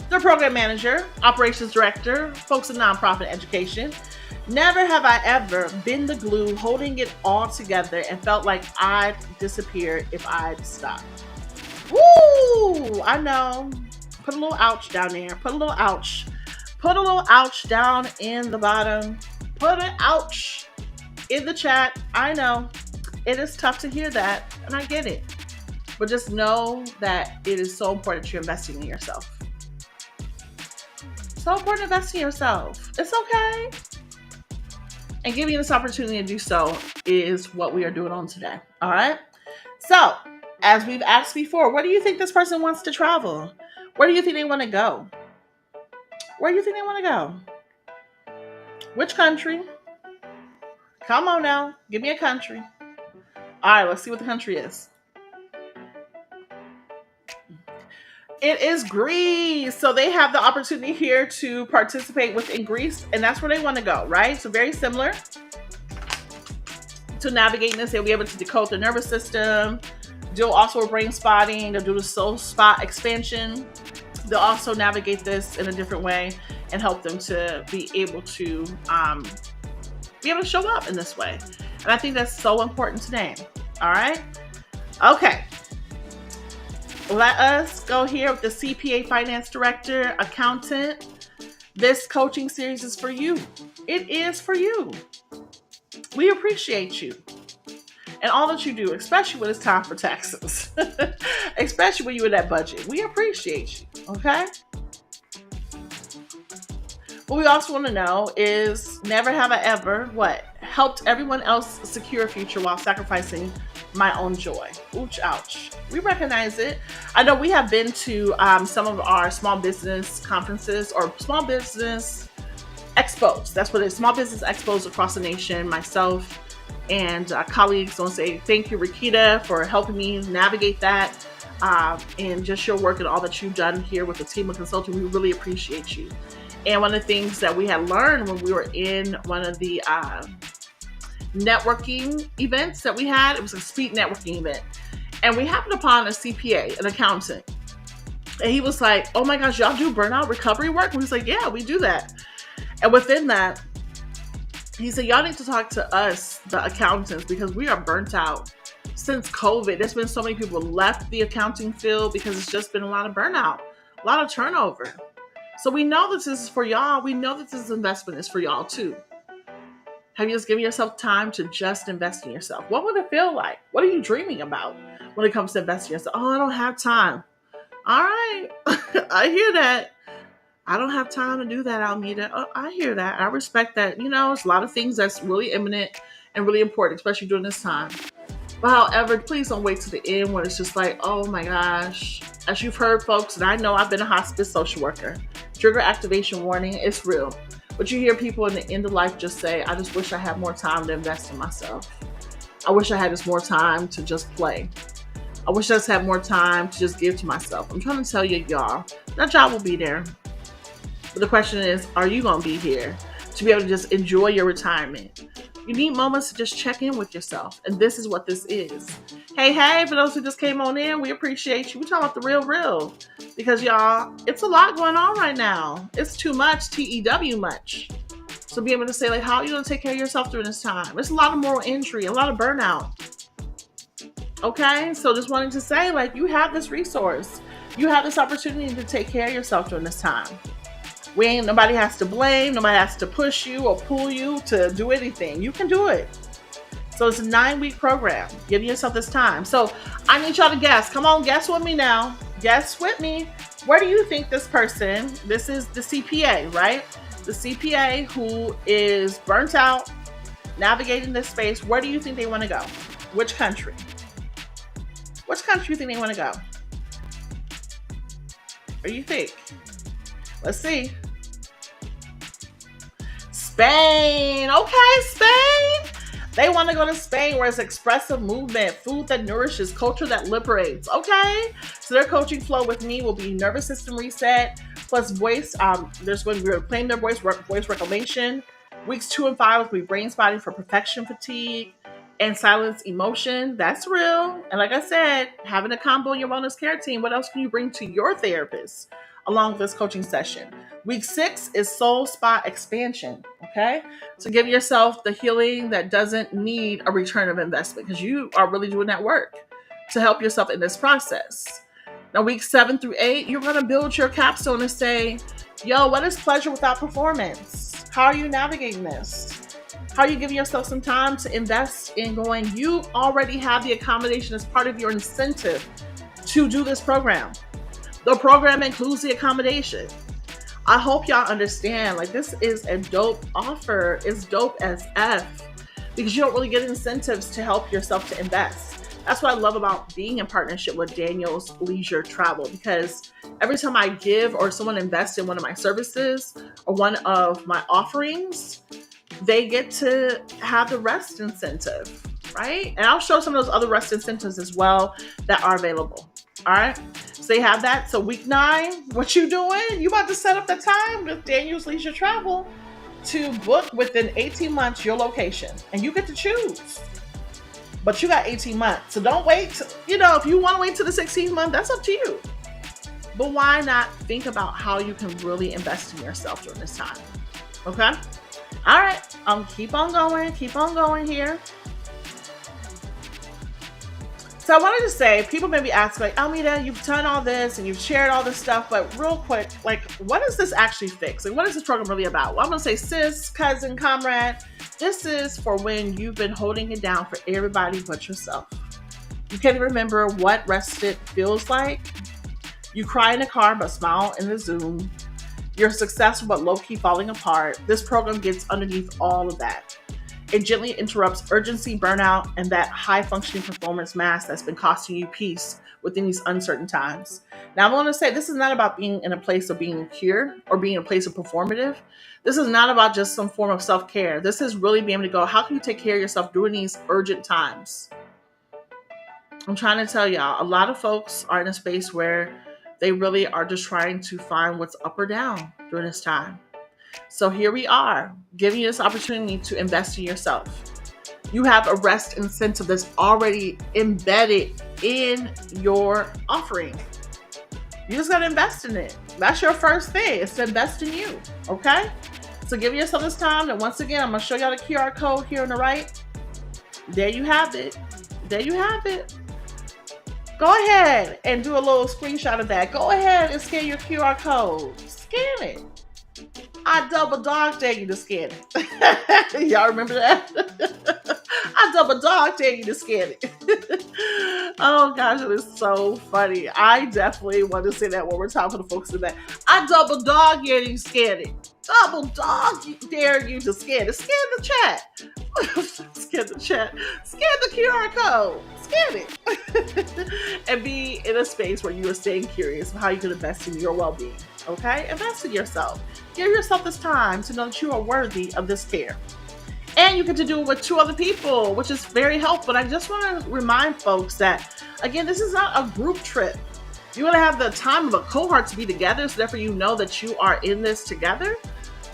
The program manager, operations director, folks in nonprofit education. Never have I ever been the glue holding it all together and felt like I'd disappear if I'd stopped. Woo! I know. Put a little ouch down there. Put a little ouch. Put a little ouch down in the bottom. Put an ouch in the chat. I know. It is tough to hear that, and I get it. But just know that it is so important that you're investing in yourself. So important to invest in yourself. It's okay. And giving you this opportunity to do so is what we are doing on today. All right. So, as we've asked before, where do you think this person wants to travel? Where do you think they want to go? Where do you think they want to go? Which country? Come on now. Give me a country. All right. Let's see what the country is. It is Greece. So they have the opportunity here to participate within Greece, and that's where they want to go, right? So very similar to navigating this. They'll be able to decode the nervous system, do also brain spotting, they'll do the soul spot expansion. They'll also navigate this in a different way and help them to be able to show up in this way. And I think that's so important to name. All right. Okay. Let us go here with the CPA finance director, accountant. This coaching series is for you. It is for you. We appreciate you and all that you do, especially when it's time for taxes, especially when you're in that budget. We appreciate you. Okay. What we also want to know is never have I ever helped everyone else secure a future while sacrificing my own joy. Ouch, ouch. We recognize it. I know we have been to some of our small business conferences or small business expos. That's what it is. Small business expos across the nation. Myself and colleagues want to say thank you, Rakita, for helping me navigate that and just your work and all that you've done here with the team of consulting. We really appreciate you. And one of the things that we had learned when we were in one of the networking events that we had, it was a speed networking event. And we happened upon a CPA, an accountant. And he was like, oh my gosh, y'all do burnout recovery work? And we was like, yeah, we do that. And within that, he said, y'all need to talk to us, the accountants, because we are burnt out. Since COVID, there's been so many people left the accounting field because it's just been a lot of burnout, a lot of turnover. So we know that this is for y'all. We know that this investment is for y'all too. Have you just given yourself time to just invest in yourself? What would it feel like? What are you dreaming about when it comes to investing in yourself? Oh, I don't have time. All right. I hear that. I don't have time to do that, Almeida. Oh, I hear that. I respect that. It's a lot of things that's really imminent and really important, especially during this time. But however, please don't wait to the end when it's just like, oh my gosh. As you've heard, folks, and I know I've been a hospice social worker, trigger activation warning, it's real. But you hear people in the end of life just say, I just wish I had more time to invest in myself. I wish I had just more time to just play. I wish I just had more time to just give to myself. I'm trying to tell you, y'all, that job will be there. But the question is, are you going to be here to be able to just enjoy your retirement? You need moments to just check in with yourself. And this is what this is. Hey, for those who just came on in, we appreciate you. We're talking about the real. Because, y'all, it's a lot going on right now. It's too much, TEW much. So be able to say, like, how are you going to take care of yourself during this time? It's a lot of moral injury, a lot of burnout. Okay? So just wanting to say, like, you have this resource. You have this opportunity to take care of yourself during this time. Nobody has to blame, nobody has to push you or pull you to do anything. You can do it. So it's a 9-week program. Give yourself this time. So I need y'all to guess. Come on, guess with me now. Guess with me. Where do you think this person, this is the CPA, right? The CPA who is burnt out, navigating this space, where do you think they want to go? Which country? Which country do you think they want to go? What do you think? Let's see. Spain. Okay, Spain. They want to go to Spain where it's expressive movement, food that nourishes, culture that liberates. Okay. So their coaching flow with me will be nervous system reset plus voice. There's going to be reclaim their voice reclamation. Weeks 2 and 5 will be brain spotting for perfection fatigue and silence emotion. That's real. And like I said, having a combo in your wellness care team, what else can you bring to your therapist along with this coaching session? Week 6 is soul spot expansion. Okay. So give yourself the healing that doesn't need a return of investment because you are really doing that work to help yourself in this process. Now, week 7 through 8, you're going to build your capstone and say, yo, what is pleasure without performance? How are you navigating this? How are you giving yourself some time to invest in going, you already have the accommodation as part of your incentive to do this program. The program includes the accommodation. I hope y'all understand, like, this is a dope offer. It's dope as F because you don't really get incentives to help yourself to invest. That's what I love about being in partnership with Daniel's Leisure Travel, because every time I give or someone invests in one of my services or one of my offerings, they get to have the rest incentive, right? And I'll show some of those other rest incentives as well that are available. All right. So you have that. So week 9, what you doing? You about to set up the time with Daniel's Leisure Travel to book within 18 months your location, and you get to choose. But you got 18 months. So don't wait. If you want to wait till the 16th month, that's up to you. But why not think about how you can really invest in yourself during this time? Okay. All right. Keep on going here. So I wanted to say, people may be asking, like, Almeida, you've done all this and you've shared all this stuff, but real quick, like, what does this actually fix? Like, what is this program really about? Well, I'm going to say, sis, cousin, comrade, this is for when you've been holding it down for everybody but yourself. You can't remember what rested feels like. You cry in the car but smile in the Zoom. You're successful but low-key falling apart. This program gets underneath all of that. It gently interrupts urgency, burnout, and that high-functioning performance mass that's been costing you peace within these uncertain times. Now, I want to say this is not about being in a place of being cured or being in a place of performative. This is not about just some form of self-care. This is really being able to go, how can you take care of yourself during these urgent times? I'm trying to tell y'all, a lot of folks are in a space where they really are just trying to find what's up or down during this time. So here we are, giving you this opportunity to invest in yourself. You have a rest incentive that's already embedded in your offering. You just got to invest in it. That's your first thing, is to invest in you, okay? So give yourself this time. And once again, I'm going to show y'all the QR code here on the right. There you have it. There you have it. Go ahead and do a little screenshot of that. Go ahead and scan your QR code. Scan it. I double dog dare you to scan it. Y'all remember that? I double dog dare you to scan it. Oh gosh, it is so funny. I definitely want to say that one more time for the folks in that. I double dog dare you to scan it. Double dog dare you to scan it. Scan the chat. Scan the chat. Scan the QR code. Scan it. And be in a space where you are staying curious of how you can invest in your well-being. Okay? Invest in yourself. Give yourself this time to know that you are worthy of this care. And you get to do it with 2 other people, which is very helpful. And I just want to remind folks that, again, this is not a group trip. You want to have the time of a cohort to be together, so therefore you know that you are in this together.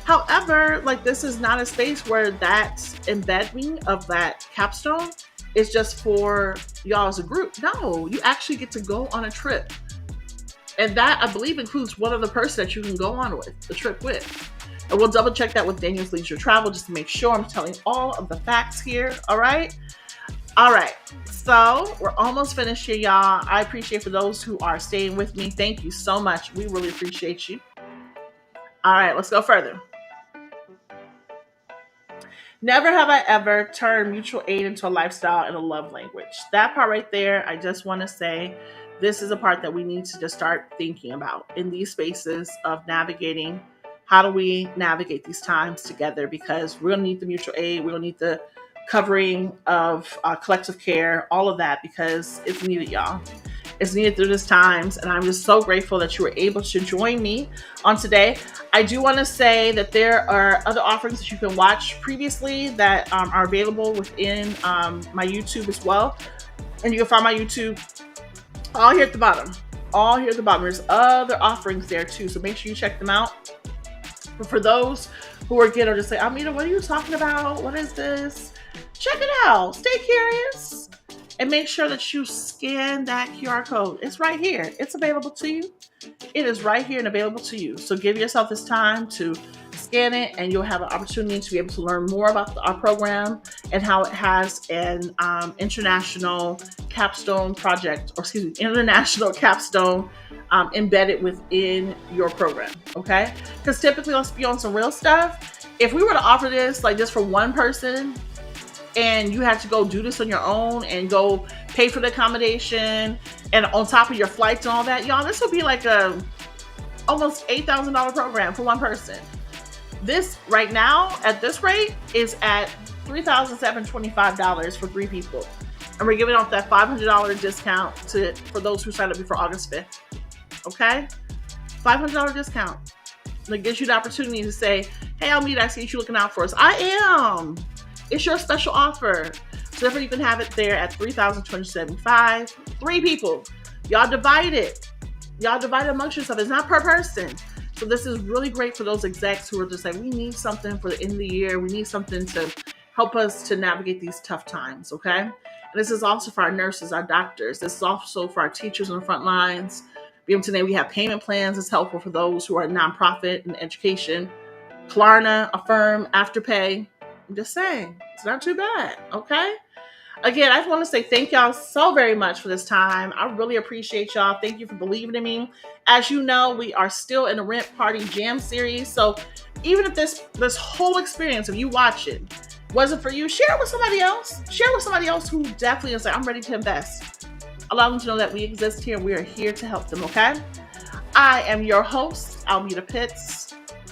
However, like, this is not a space where that embedding of that capstone is just for y'all as a group. No, you actually get to go on a trip. And that, I believe, includes one other person that you can go on with the trip with. And we'll double check that with Daniel's Leisure Travel just to make sure I'm telling all of the facts here. All right. All right. So we're almost finished here, y'all. I appreciate for those who are staying with me. Thank you so much. We really appreciate you. All right, let's go further. Never have I ever turned mutual aid into a lifestyle and a love language. That part right there, I just want to say, this is a part that we need to just start thinking about in these spaces of navigating. How do we navigate these times together? Because we're going to need the mutual aid. We're going to need the covering of collective care, all of that, because it's needed, y'all. It's needed through these times. And I'm just so grateful that you were able to join me on today. I do want to say that there are other offerings that you can watch previously that are available within my YouTube as well. And you can find my YouTube all here at the bottom. All here at the bottom. There's other offerings there too. So make sure you check them out. But for those who are again are just like, Amita, what are you talking about? What is this? Check it out. Stay curious. And make sure that you scan that QR code. It's right here. It's available to you. It is right here and available to you. So give yourself this time to scan it, and you'll have an opportunity to be able to learn more about our program and how it has an international capstone project, or excuse me, international capstone embedded within your program. Okay? Because typically, let's be on some real stuff. If we were to offer this like just for one person, and you had to go do this on your own and go pay for the accommodation and on top of your flights and all that, y'all, this would be like a almost $8,000 program for one person. This right now at this rate is at $3,725 for 3 people. And we're giving off that $500 discount for those who sign up before August 5th. Okay? $500 discount. That gives you the opportunity to say, hey, Almeida, I see you looking out for us. I am. It's your special offer. So therefore you can have it there at $3,275. 3 people. Y'all divide it. Y'all divide it amongst yourself. It's not per person. So this is really great for those execs who are just like, we need something for the end of the year. We need something to help us to navigate these tough times, okay? And this is also for our nurses, our doctors. This is also for our teachers on the front lines. Today we have payment plans. It's helpful for those who are nonprofit and education. Klarna, Affirm, Afterpay. I'm just saying, it's not too bad, okay? Again, I just want to say thank y'all so very much for this time. I really appreciate y'all. Thank you for believing in me. As you know, we are still in the Rent Party Jam series. So even if this whole experience, if you watch it, wasn't for you, share it with somebody else. Share it with somebody else who definitely is like, I'm ready to invest. Allow them to know that we exist here. We are here to help them, okay? I am your host, Almeida Pitts.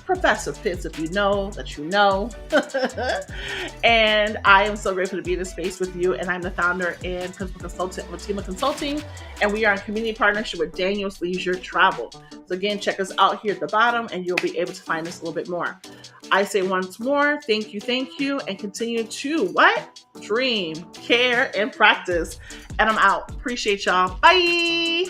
Professor Pitts, if you know that you know. And I am so grateful to be in this space with you. And I'm the founder and principal consultant of Atima Consulting. And we are in community partnership with Daniel's Leisure Travel. So again, check us out here at the bottom and you'll be able to find us a little bit more. I say once more, thank you, and continue to what? Dream, care, and practice. And I'm out. Appreciate y'all. Bye.